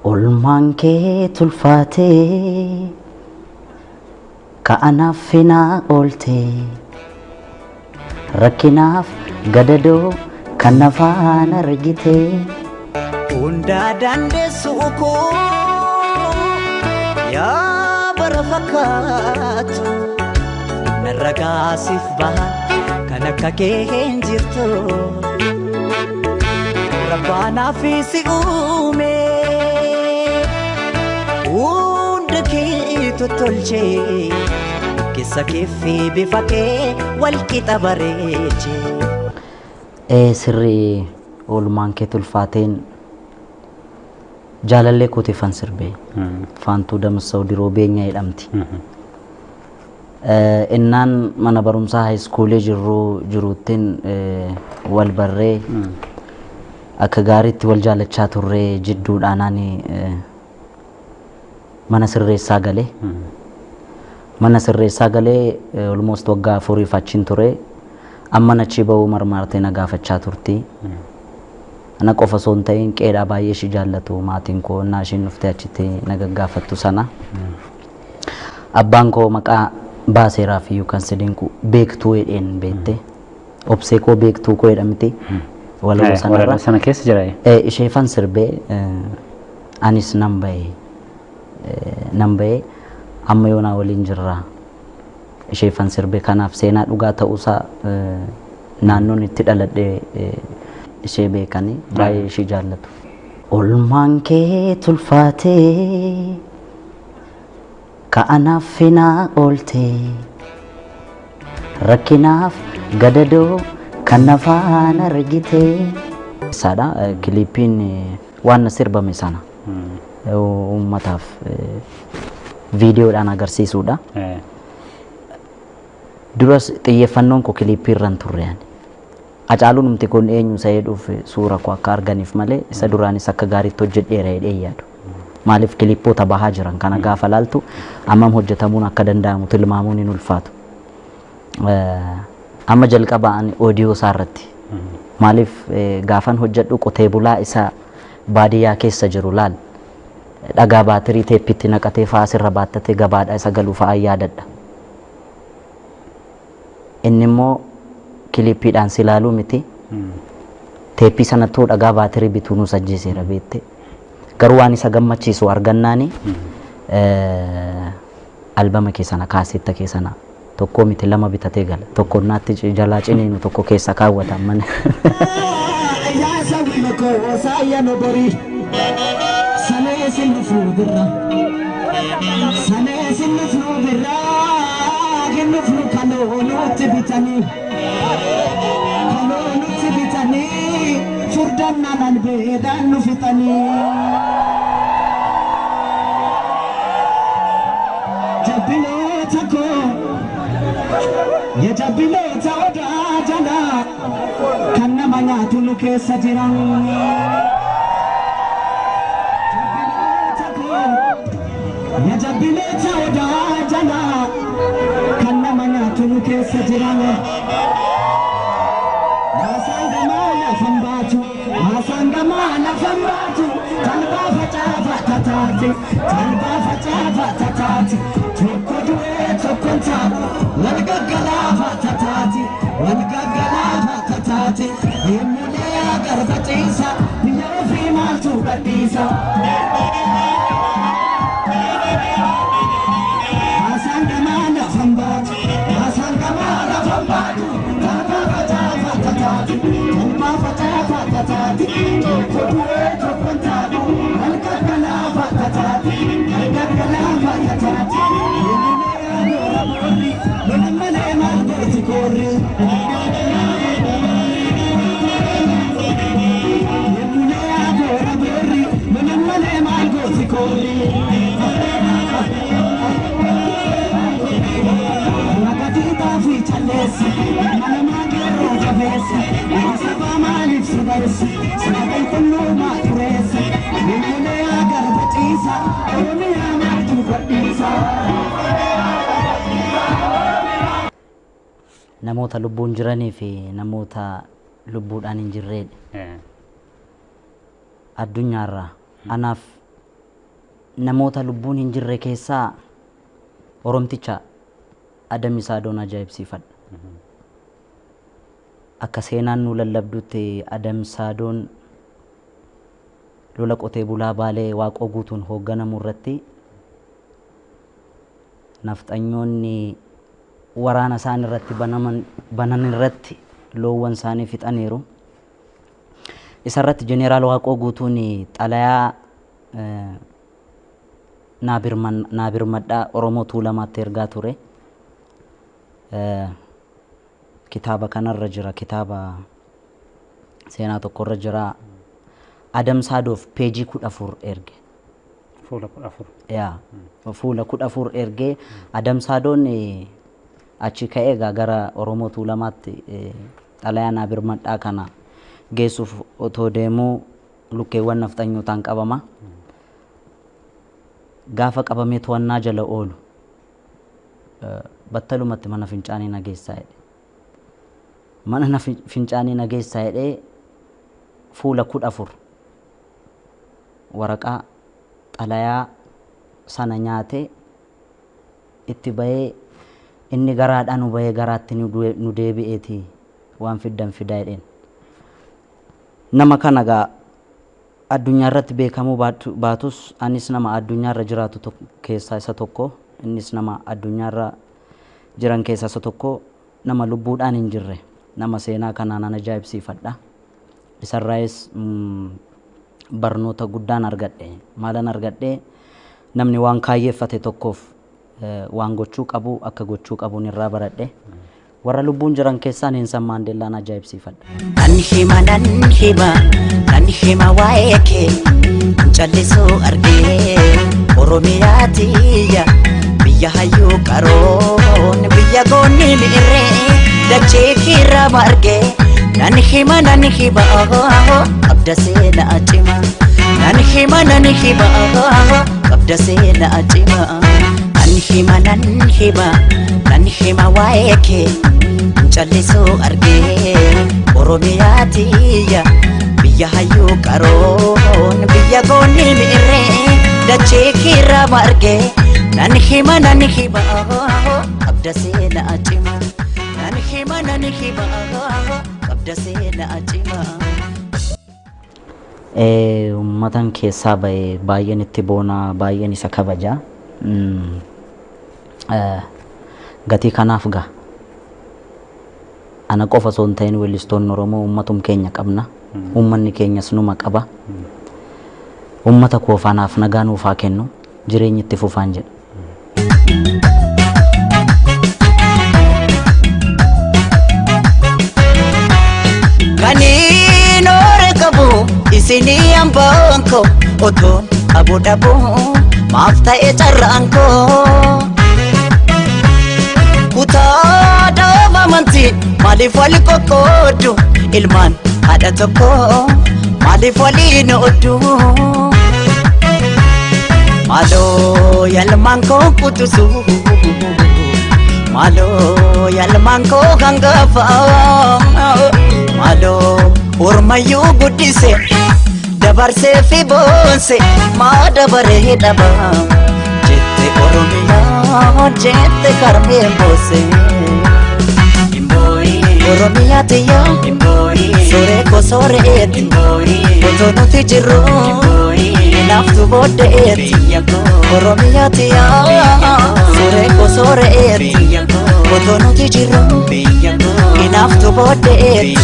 Olmaan kee tulfaatee ka'anaaf finaa ooltee rakkinaaf gadadoo kan nafaan argitee hundaa dandeessuu koo yaa bara fakkaatu narra gaasiif baha kan akka kee hin jirtu rabbaanaaf si uume hunda kee tottolchee keessa keefi bifa kee walqixa bareeche. Sirrii olmaan kee tulfaateen jaalallee kootiifan sirbee faantuu Damsaw Diroo Beenyaa jedhamti. Innaan mana barumsaa haayiskuulee jiruuttiin wal barree akka gaariitti wal jaalachaa turree jidduudhaanaan mana sirreessaa galee almost waggaa 4 achiin ture amma achi ba'uu marmaartee na gaafachaa turti. Ana qofa osoo hin ta'in qeedhaa baay'ee ishii jaallatu maatiin koo innaa ishiin dhuftee achitti na gaggaafattu sana abbaan koo maqaa baaseeraaf iyyuu kan sidinku beektuu jedheen beekte obsee koo beektuu koo jedhamti walaloo sanarra sana keessa jira isheefan sirbee anis nan ba'ee amma yoonaa waliin jirra isheefan sirbee kanaaf seenaa dhugaa ta'uusaa naannoon itti dhaladhee ishee beekanii baay'ee ishii jaallatu. Olmaan kee tulfaatee ka'anaaf finaa ooltee rakkinaaf gadadoo kan nafaan argitee. Isaadha kiliippiin waan sirbame sana uummataaf viidiyoodhaan agarsiisuudha. Duras xiyyeeffannoon koo kiliippii irraan turre ani. Acaaluun numti kun eenyu isa jedhuuf suura koo akka arganiif malee isa duraanis akka gaariitti hojjedheera jedhee yaadu. Maaliif kiliippoota bahaa jiran kana gaafa laaltu ammam hojjetamuun akka danda'amu tilmaamuun hin ulfaatu. Amma jalqaba ani oodiyoo isaarratti maaliif gaafan hojjedhu qotee bulaa isa baadiyyaa keessa jiru laal dhagaa baatirii teeppitti naqatee fa'aa sirra baattatee gabaadhaa isa galuu fa'aa yaadadha. Inni immoo kiliippiidhaan si ilaaluu miti teeppii sanattuu dhagaa baatirii bituu nu sajjiseera beette garuu waan isa gammachiisu argannaani albama keessana kaaseetta keessana tokko miti lama bitatee gala tokko naatti jalaa ciniinu tokko keessa kaawwatan mana. Ya jabbiloota odaa jalaa kan nama nyaatu nu keessa jiran. Ya jabbiloota odaa jalaa kan nama nyaatu nu keessa jiran. Haasaan gamaa lafan baatu talbaa facaafa tataati tokko du'ee tokkon taa'u wal gaggalaafa tataati himmulee agarbaciisa biyya ofii maaltu gadhiisa. Haasaan gamaa lafan baatu talbaa facaafa tataati tokko du'ee tokkon taa'u wal gaggalaafa tataati himmulee maal gooti koorri. Namoota lubbuun jiranii fi namoota lubbuudhaan hin jirredha. Addunyaarraa anaaf namoota lubbuun hin jirre keessaa Oromticha Adam Saadoon ajaa'ibsiifadha. Akka seenaan nu lallabdutti Adam Saadoon lola qotee bulaa Baalee Waaqoo guutuun hoogganamu irratti nafxanyoonni waraana isaan irratti banan irratti loowwan isaanii fixaniiru. Isarratti Jeneraal Waaqoo guutuun xalayaa Naabir Maddaa Oromoo Tuulamaatti ergaa ture. Kitaaba kanarra jira, kitaaba seenaa tokkorra jira. Adam Saadoof peejii 14 erge. Fuula 14. Yaa fuula 14 erge. Adam Saadoon achi ka'ee gara Oromoo Tuulamaatti xalayaa Naabir Maddaa kana geessuuf otoo deemuu lukkeewwan nafxanyootaan qabama. Gaafa qabamee to'annaa jala oolu battalumatti mana fincaanii nageessaa jedhe. Mana fincaanii nageessaa jedhee fuula 14 waraqaa xalayaa sana nyaatee itti bahee inni garaadhaan nu bahee garaatti nu deebi'eeti waan fiddan fidaa jedheen. Nama kana gaa addunyaa irratti beekamuu baatus anis nama addunyaa irra jiraatu keessaa isa tokko, innis nama addunyaa irra jiran keessaa isa tokko, nama lubbuudhaan hin jirre, nama seenaa kanaan ajaa'ibsiifadha. Isarraayis barnoota guddaan argadhe. Maalan argadhe namni waan kaayyeeffate tokkoof waan gochuu qabu akka gochuu qabuun irraa baradhe. Warra lubbuun jiran keessaa Neelsan Maandeellaan ajaa'ibsiifadha. Nan hima waa'ee kee callisuu argee Oromiyaa tiyya biyya hayyuu qaroon biyya goonni miirree dachee kiirraa margee. Nan hima qabda seenaa cima. Nan hima qabda seenaa cima. Nan hima waa'ee kee callisuu argee Oromiyaa tiyya biyya hayyuu qaroon biyya goonni miirree dachee kiirraa margee. Nan hima qabda seenaa cima. Nan hima qabda seenaa cima. Uummatan keessaa baay'een itti boona, baay'een isa kabaja. Gatii kanaaf gaa ana qofa osoo hin ta'in weellistoonni Oromoo uummatum keenya qabna. Uummanni keenyas numa qaba. Uummata koo faanaaf nagaa nuuf haa kennu, jireenyi itti fufaan jedha. Kaniin ore qabu isinii hambaan koo otoon abu dhabu maaf ta'e carraan koo. Kutaa dhaaba amantiin maaliif wali qoqqoodu ilmaan haadha tokko maaliif waliin ooddu. Maaloo yaalmaan koo kutusu maaloo yaalmaan koo hangafa maaloo ormayyuu guddise dabarsee fi boonse maa dabaree dhaba jette Oromiyaa jette karmee boose. Oromiyaa tiyya sooree koo sooreetti otoo nuti jirru naaftu booddeetti. Oromiyaa tiyya sooree koo sooreetti otoo nuti jirru naaftu booddeetti.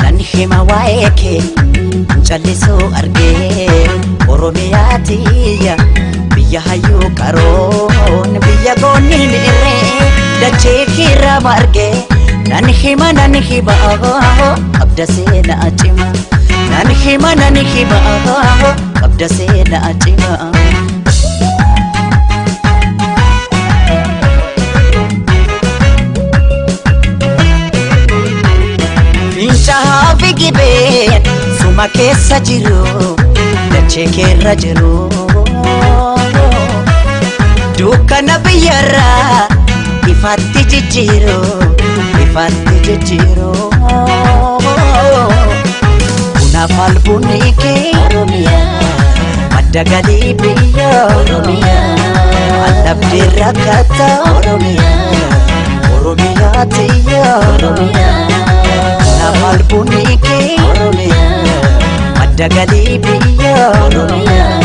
Nan hima waa'ee kee callisuu argee Oromiyaa tiyya biyya hayyuu qaroon biyya goonni miirree dachee kiirraa margee. Nan hima qabda seenaa cima. Nan nani hima qabda seenaa cimaa Fincaa'aa fi gibeen suma keessa jiru dachee keerra jiru dukkana biyyarraa ifatti jijjiiru Bunaaf albunni kee Oromiyaa madda galii biyya Oromiyaa allabdee rakkata Oromiyaa tiyya Bunaaf albunni kee Oromiyaa madda galii biyya Oromiyaa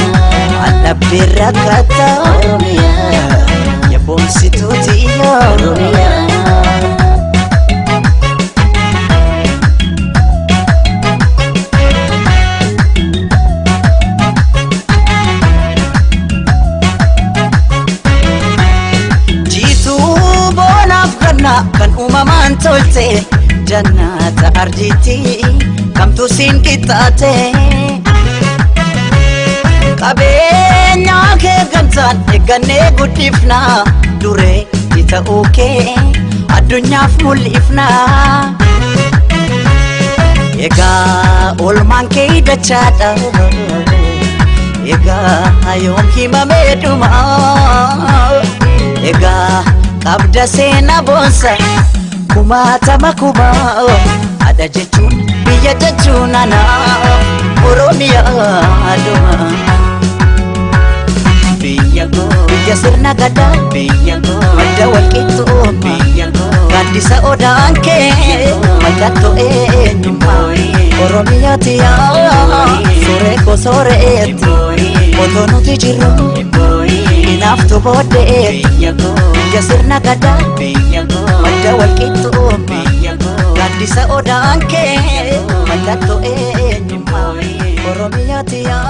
allabdee rakkata yaboonsituu tiyya Oromiyaa kan uumamaan tolte jannata arjiiti kamtu siin qixxaate qabeenya kee gamtaan eeggannee guddifna duree ta'uu kee addunyaaf mul'ifna egaa oolmaan kee dachaadha egaa yoom himamee dhuma egaa qabda seenaa boonsa kumaatama kumaa ada jechuun biyya jechuun ana Oromiyaa dhuma biyya sirna gadaa biyya madda walqixxuu biyya gaaddisa odaan kee mallattoo eenyummaa Oromiyaa tiyaa sooreetti otoo nuti jirru inaaftu booddee biyya sirna gadaa madda walqixxuu gaaddisa odaan kee mallattoo eenyummaa Oromiyaa tiyaa